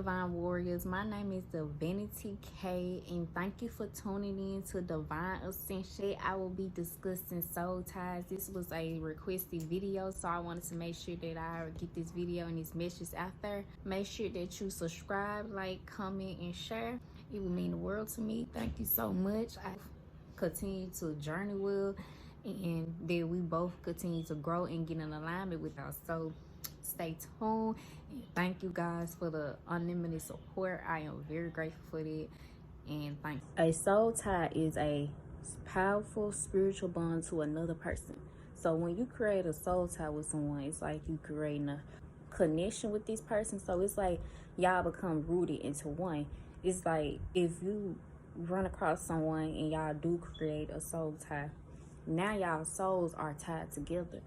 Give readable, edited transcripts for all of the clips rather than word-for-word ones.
Divine Warriors. My name is DivinityK, and thank you for tuning in to Divine Ascension. I will be discussing soul ties. This was a requested video, so I wanted to make sure that I get this video and this message out there. Make sure that you subscribe, like, comment, and share. It would mean the world to me. Thank you so much. I continue to journey well, and that we both continue to grow and get in alignment with our soul. Stay tuned, and thank you guys for the unlimited support. I am very grateful for that, and thank you. A soul tie is a powerful spiritual bond to another person. So when you create a soul tie with someone, it's like you creating a connection with this person. So it's like y'all become rooted into one. It's like if you run across someone and y'all do create a soul tie, now y'all souls are tied together.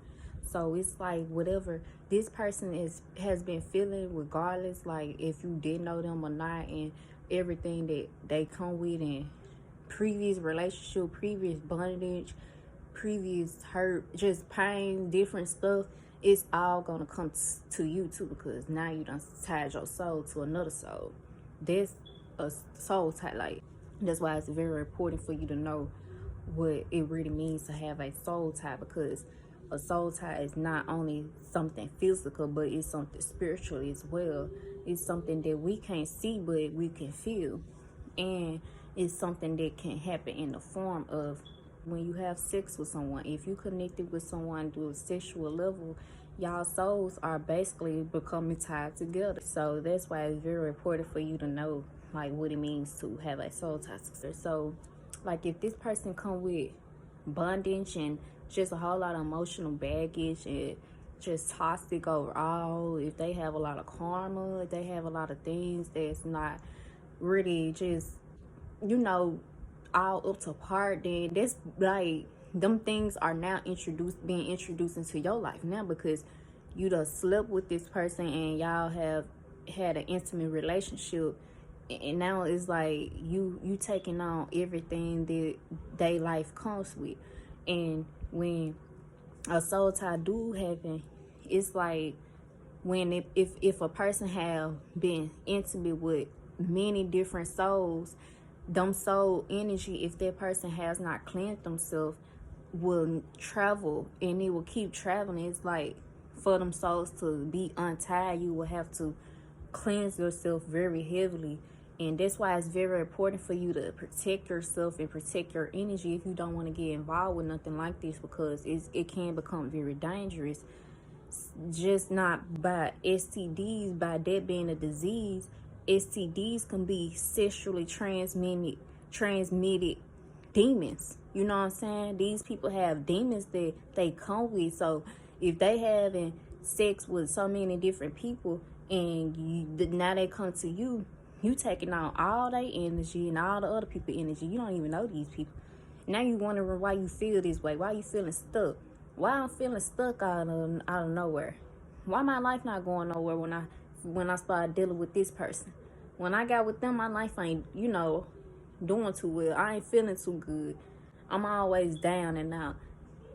So it's like whatever this person has been feeling, regardless, like if you did know them or not, and everything that they come with, in previous relationship, previous bondage, previous hurt, just pain, different stuff, it's all gonna come to you too, because now you done tied your soul to another soul. That's a soul tie. Like, that's why it's very important for you to know what it really means to have a soul tie, because a soul tie is not only something physical, but it's something spiritual as well. It's something that we can't see, but we can feel. And it's something that can happen in the form of when you have sex with someone. If you connected with someone to a sexual level, y'all souls are basically becoming tied together. So that's why it's very important for you to know, like, what it means to have a soul tie. So like, if this person come with bondage and just a whole lot of emotional baggage and just toxic overall, if they have a lot of karma, if they have a lot of things that's not really just, you know, all up to par, then that's like, them things are now being introduced into your life now, because you done slept with this person and y'all have had an intimate relationship, and now it's like you taking on everything that they life comes with. And when a soul tie do happen, it's like when if a person have been intimate with many different souls, them soul energy, if that person has not cleansed themselves, will travel, and it will keep traveling. It's like, for them souls to be untied, you will have to cleanse yourself very heavily. And that's why it's very important for you to protect yourself and protect your energy if you don't want to get involved with nothing like this, because it can become very dangerous. Just not by STDs, by that being a disease. STDs can be sexually transmitted demons. You know what I'm saying? These people have demons that they come with. So if they having sex with so many different people, and now they come to you, you taking on all their energy and all the other people's energy. You don't even know these people. Now you wondering why you feel this way. Why you feeling stuck? Why I'm feeling stuck out of nowhere? Why my life not going nowhere when I started dealing with this person? When I got with them, my life ain't, you know, doing too well. I ain't feeling too good. I'm always down and out.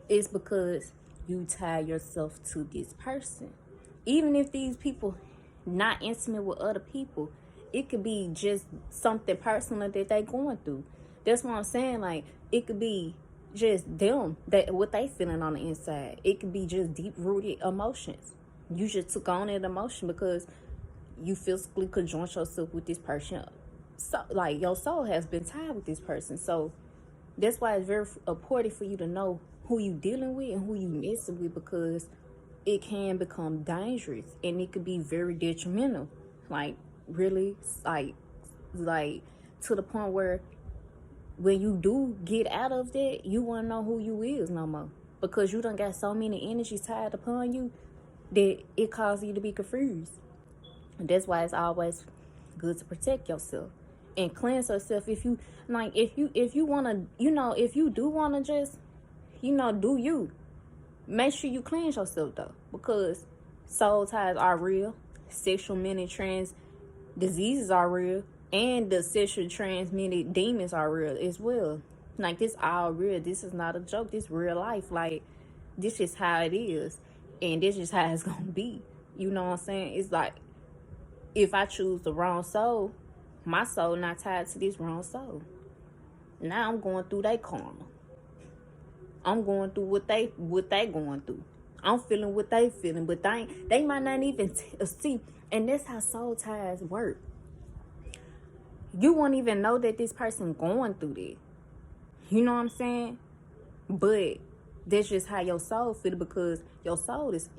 It's because you tie yourself to this person. Even if these people not intimate with other people, it could be just something personal that they going through. That's what I'm saying. Like, it could be just them, that what they feeling on the inside. It could be just deep-rooted emotions. You just took on that emotion because you physically conjoined yourself with this person. So, like, your soul has been tied with this person. So that's why it's very important for you to know who you dealing with and who you messing with, because it can become dangerous and it could be very detrimental. Like, really, like to the point where when you do get out of that, you won't know who you is no more, because you done got so many energies tied upon you that it causes you to be confused. And that's why it's always good to protect yourself and cleanse yourself. If you like, if you want to, you know, if you do want to just, you know, do you, make sure you cleanse yourself though, because soul ties are real. Sexual trans diseases are real, and the sexually transmitted demons are real as well. Like, this all real. This is not a joke. This real life. Like, this is how it is, and this is how it's gonna be. You know what I'm saying? It's like, if I choose the wrong soul, my soul not tied to this wrong soul. Now I'm going through their karma. I'm going through what they going through. I'm feeling what they feeling, but they might not even see. And that's how soul ties work. You won't even know that this person going through that. You know what I'm saying? But that's just how your soul feel, because your soul is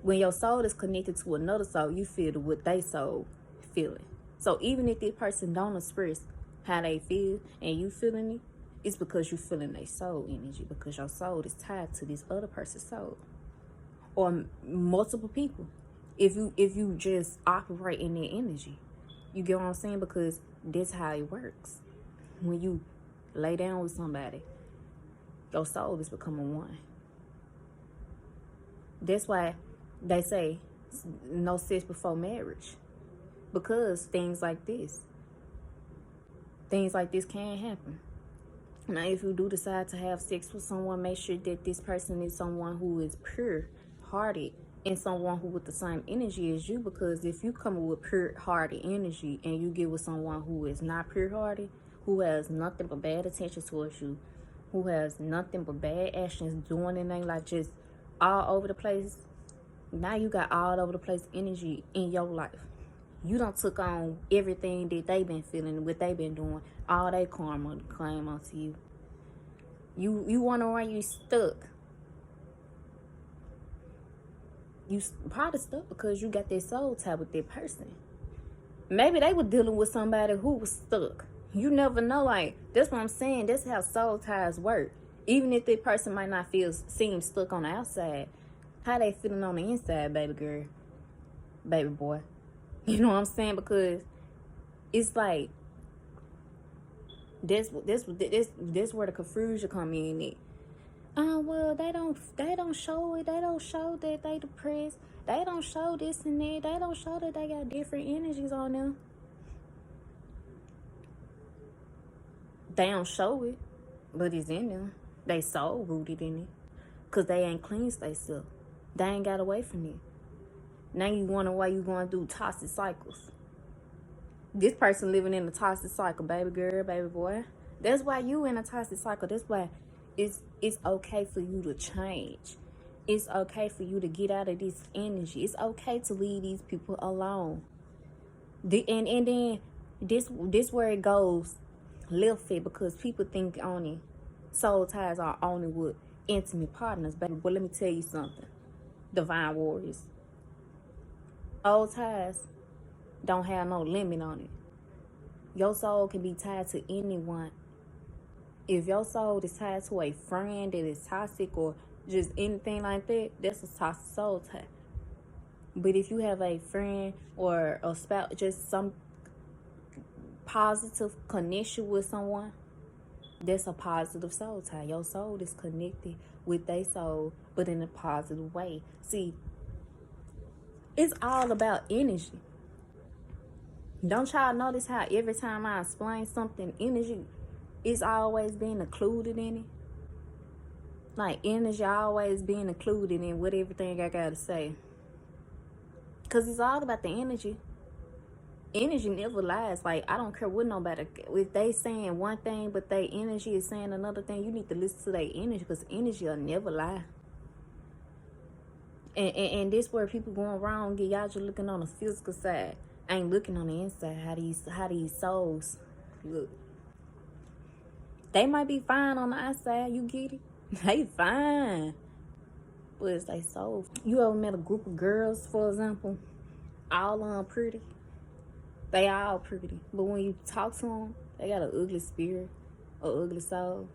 when your soul is connected to another soul, you feel what they soul feeling. So even if this person don't express how they feel and you feeling it, it's because you feeling their soul energy, because your soul is tied to this other person's soul, or multiple people. If you just operate in their energy, you get what I'm saying? Because that's how it works. When you lay down with somebody, your soul is becoming one. That's why they say no sex before marriage, because things like this can happen. Now, if you do decide to have sex with someone, make sure that this person is someone who is pure-hearted and someone who with the same energy as you, because if you come with pure-hearted energy and you get with someone who is not pure-hearted, who has nothing but bad intentions towards you, who has nothing but bad actions, doing anything like just all over the place, now you got all over the place energy in your life. You done took on everything that they been feeling, what they been doing, all their karma claim onto you. You wonder why you stuck. You probably stuck because you got that soul tie with that person. Maybe they were dealing with somebody who was stuck. You never know. Like, that's what I'm saying. That's how soul ties work. Even if that person might not seem stuck on the outside, how they feeling on the inside, baby girl, baby boy. You know what I'm saying? Because it's like this where the confusion come in. Well, they don't show it. They don't show that they depressed. They don't show this and that. They don't show that they got different energies on them. They don't show it, but it's in them. They soul rooted in it, cause they ain't cleansed themselves. They ain't got away from it. Now you wonder why you going through toxic cycles. This person living in a toxic cycle, baby girl, baby boy. That's why you in a toxic cycle. That's why it's okay for you to change. It's okay for you to get out of this energy. It's okay to leave these people alone. And then this where it goes left fit, because people think only soul ties are only with intimate partners, baby. But let me tell you something, divine warriors. Soul ties don't have no limit on it. Your soul can be tied to anyone. If your soul is tied to a friend that is toxic or just anything like that, that's a toxic soul tie. But if you have a friend or a spouse, just some positive connection with someone, that's a positive soul tie. Your soul is connected with their soul, but in a positive way. See, it's all about energy. Don't y'all notice how every time I explain something, energy is always being included in it? Like, energy always being included in what everything I gotta say. Because it's all about the energy. Energy never lies. Like, I don't care what nobody, if they saying one thing but their energy is saying another thing, you need to listen to their energy, because energy will never lie. And this where people going wrong. Y'all just looking on the physical side, ain't looking on the inside. How these souls look. They might be fine on the outside, you get it? They fine, but it's they soul. You ever met a group of girls, for example, all of them pretty? They all pretty, but when you talk to them, they got an ugly spirit, an ugly soul.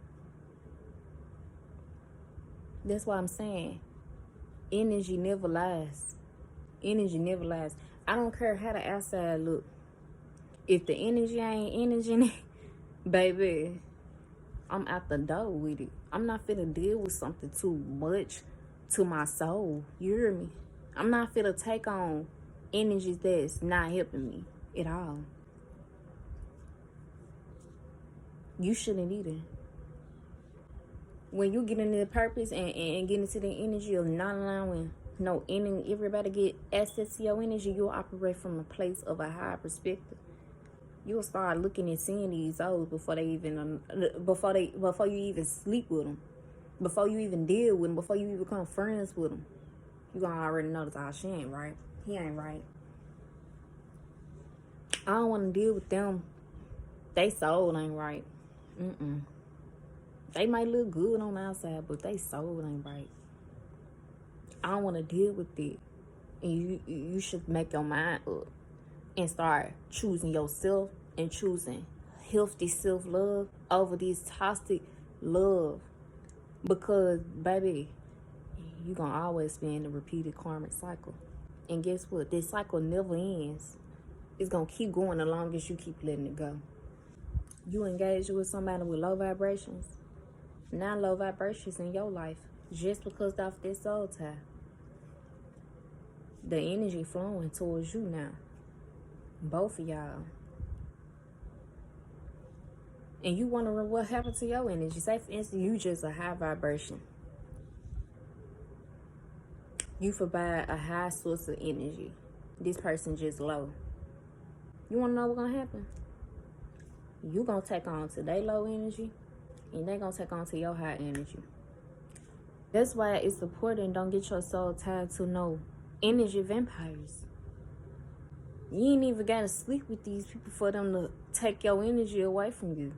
That's why I'm saying energy never lies. Energy never lies. I don't care how the outside look. If the energy ain't energy, baby, I'm out the door with it. I'm not finna deal with something too much to my soul. You hear me? I'm not finna take on energies that's not helping me at all. You shouldn't either. When you get into the purpose and get into the energy of not allowing No, everybody get access to your energy. You'll operate from a place of a higher perspective. You'll start looking and seeing these souls before you even sleep with them, before you even deal with them, before you even become friends with them. You gonna already notice, oh, she ain't right. He ain't right. I don't want to deal with them. They soul ain't right. They might look good on the outside, but they soul ain't right. I don't want to deal with it. And you should make your mind up and start choosing yourself and choosing healthy self-love over this toxic love. Because, baby, you're going to always be in the repeated karmic cycle. And guess what? This cycle never ends. It's going to keep going as long as you keep letting it go. You engage with somebody with low vibrations. Now low vibrations in your life. Just because of this soul tie. The energy flowing towards you now. Both of y'all. And you wondering what happened to your energy. Say for instance, you just a high vibration. You provide a high source of energy. This person just low. You want to know what's going to happen? You going to take on to their low energy. And they going to take on to your high energy. That's why it's important. Don't get your soul tied to no energy vampires. You ain't even got to sleep with these people for them to take your energy away from you.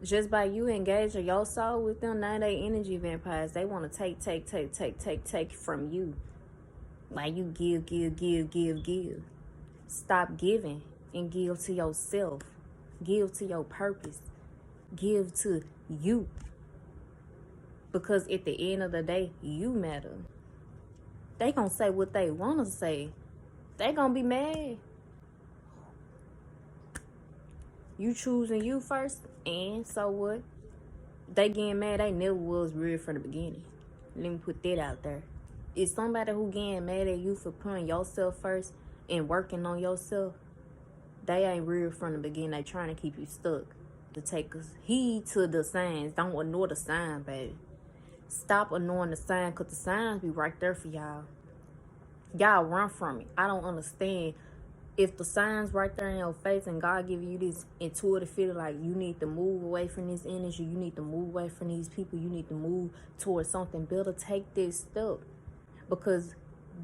Just by you engaging your soul with them, now they energy vampires. They want to take from you. Like you give. Stop giving and give to yourself. Give to your purpose. Give to you. Because at the end of the day, you matter. They gonna say what they want to say. They gonna be mad. You choosing you first, and so what? They getting mad. They never was real from the beginning. Let me put that out there. If somebody who getting mad at you for putting yourself first and working on yourself, they ain't real from the beginning. They trying to keep you stuck. To take heed to the signs. Don't ignore the sign, baby. Stop ignoring the sign, because the signs be right there for y'all. Y'all run from it. I don't understand. If the signs right there in your face and God giving you this intuitive feeling like you need to move away from this energy, you need to move away from these people, you need to move towards something better, take this step. Because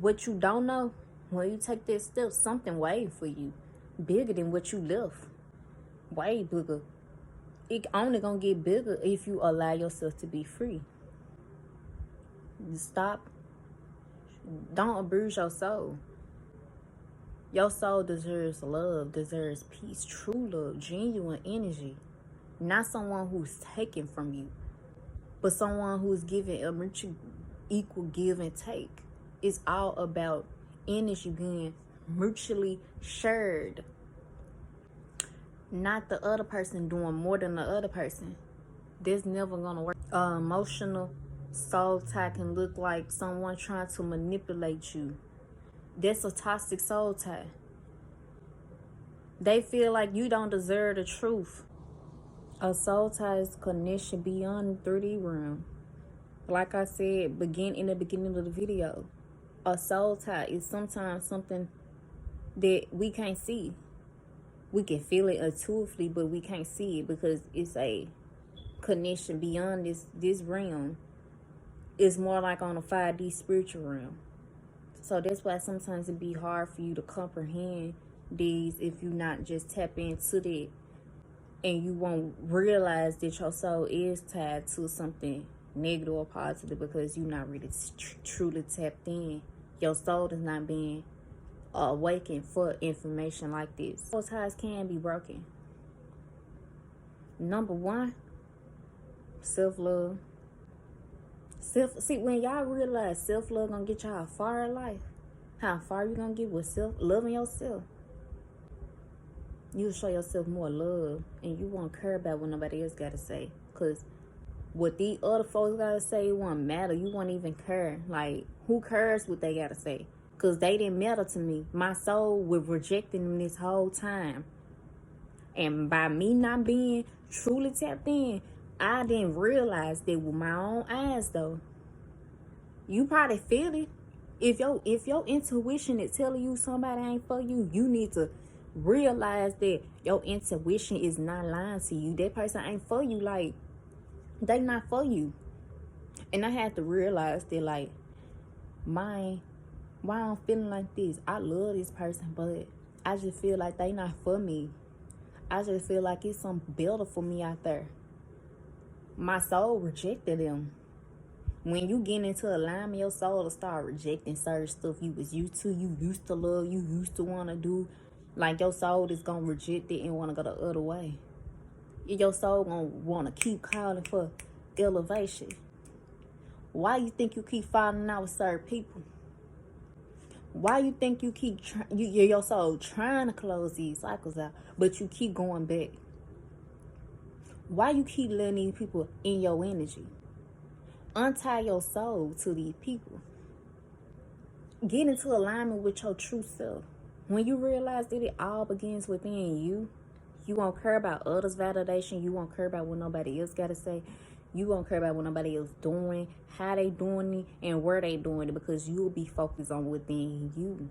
what you don't know, when you take this step, something waiting for you. Bigger than what you left. Way bigger. It only gonna get bigger if you allow yourself to be free. Stop. Don't abuse your soul. Your soul deserves love, deserves peace, true love, genuine energy. Not someone who's taken from you, but someone who's giving a mutual equal give and take. It's all about energy being mutually shared. Not the other person doing more than the other person. This never gonna work. Emotional soul tie can look like someone trying to manipulate you. That's a toxic soul tie. They feel like you don't deserve the truth. A soul tie is connection beyond the 3D realm. Like I said, in the beginning of the video, a soul tie is sometimes something that we can't see. We can feel it intuitively, but we can't see it because it's a connection beyond this realm. It's more like on a 5D spiritual realm. So that's why sometimes it be hard for you to comprehend these if you not just tap into that, and you won't realize that your soul is tied to something negative or positive because you're not really truly tapped in. Your soul is not being awakened for information like this. Those ties can be broken. Number one, self-love. See, when y'all realize self-love gonna get y'all far in life, how far you gonna get with loving yourself, you'll show yourself more love, and you won't care about what nobody else gotta say. Because what these other folks gotta say, it won't matter. You won't even care. Like, who cares what they gotta say? Because they didn't matter to me. My soul was rejecting them this whole time. And by me not being truly tapped in, I didn't realize that with my own eyes, though. You probably feel it. If your intuition is telling you somebody ain't for you, you need to realize that your intuition is not lying to you. That person ain't for you. Like, they not for you. And I had to realize that, like, why I'm feeling like this. I love this person, but I just feel like they not for me. I just feel like it's something better for me out there. My soul rejected them. When you get into alignment, your soul will start rejecting certain stuff you was used to, you used to love, you used to want to do. Like, your soul is going to reject it and want to go the other way. Your soul going to want to keep calling for elevation. Why you think you keep falling out with certain people? Why you think you keep your soul trying to close these cycles out, but you keep going back? Why you keep letting these people in your energy? Untie your soul to these people. Get into alignment with your true self. When you realize that it all begins within you, you won't care about others' validation. You won't care about what nobody else got to say. You won't care about what nobody else doing, how they doing it, and where they doing it, because you'll be focused on within you.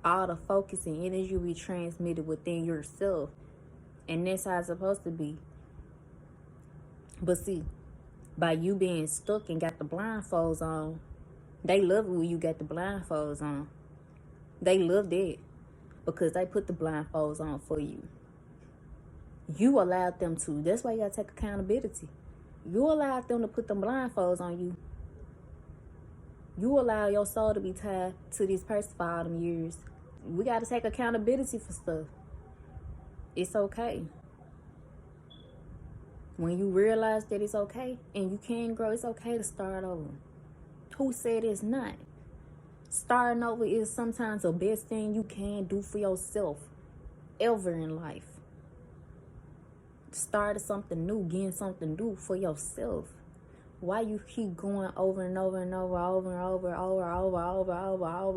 All the focus and energy will be transmitted within yourself. And that's how it's supposed to be. But see, by you being stuck and got the blindfolds on, they love it when you got the blindfolds on. They love that because they put the blindfolds on for you. You allowed them to. That's why you gotta take accountability. You allowed them to put them blindfolds on you. You allow your soul to be tied to this person for all them years. We gotta take accountability for stuff. It's okay. When you realize that it's okay and you can grow, it's okay to start over. Who said it's not? Starting over is sometimes the best thing you can do for yourself ever in life. Starting something new, getting something new for yourself. Why you keep going over and over and over, over and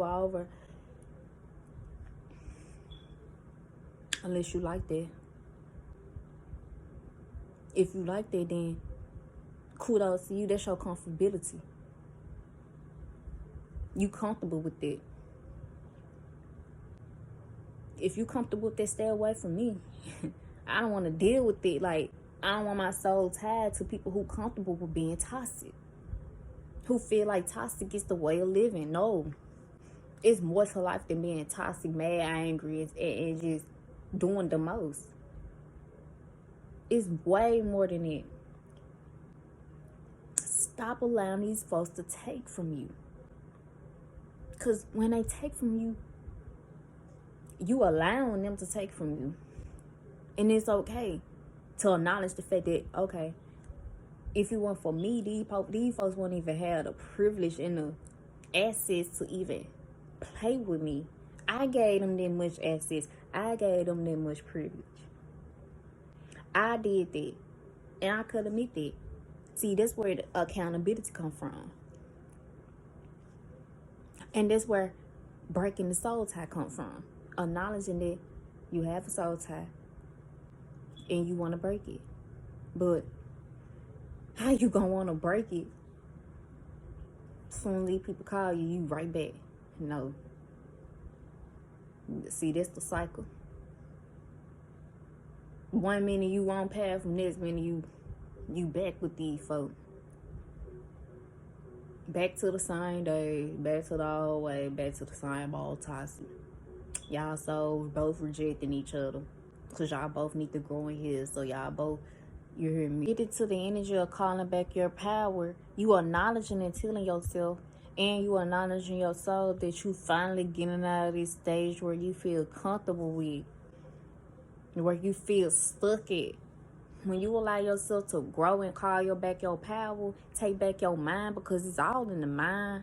over, unless you like that. If you like that, then kudos to you. That's your comfortability. You comfortable with that. If you comfortable with that, stay away from me. I don't want to deal with it. Like, I don't want my soul tied to people who comfortable with being toxic, who feel like toxic is the way of living. No, it's more to life than being toxic, mad, angry, and just doing the most. It's way more than it. Stop allowing these folks to take from you. Because when they take from you, you allowing them to take from you. And it's okay to acknowledge the fact that, okay, if it weren't for me, these folks wouldn't even have the privilege and the access to even play with me. I gave them that much access. I gave them that much privilege. I did that. And I could admit that. See, that's where the accountability come from. And that's where breaking the soul tie come from. Acknowledging that you have a soul tie and you want to break it. But how you gonna want to break it? Soon people call you, you right back. No. See, that's the cycle. 1 minute you on path, from next minute you back with these folks. Back to the same day, back to the old way, back to the same old toxic. Y'all souls both rejecting each other. Because y'all both need to grow in here. So y'all both, you hear me? Get into the energy of calling back your power. You acknowledging and telling yourself, and you acknowledging your soul that you finally getting out of this stage where you feel comfortable with. Where you feel stuck at. When you allow yourself to grow and call back your power, take back your mind, because it's all in the mind.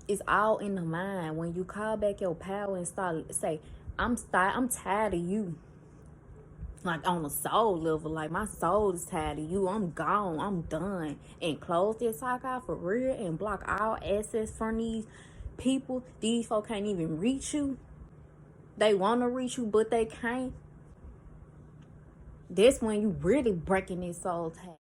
It's all in the mind. When you call back your power and start say, I'm tired of you. Like on a soul level, like my soul is tired of you. I'm gone. I'm done. And close this talk out for real and block all access from these people. These folk can't even reach you. They want to reach you, but they can't. That's when you really breaking this soul tie.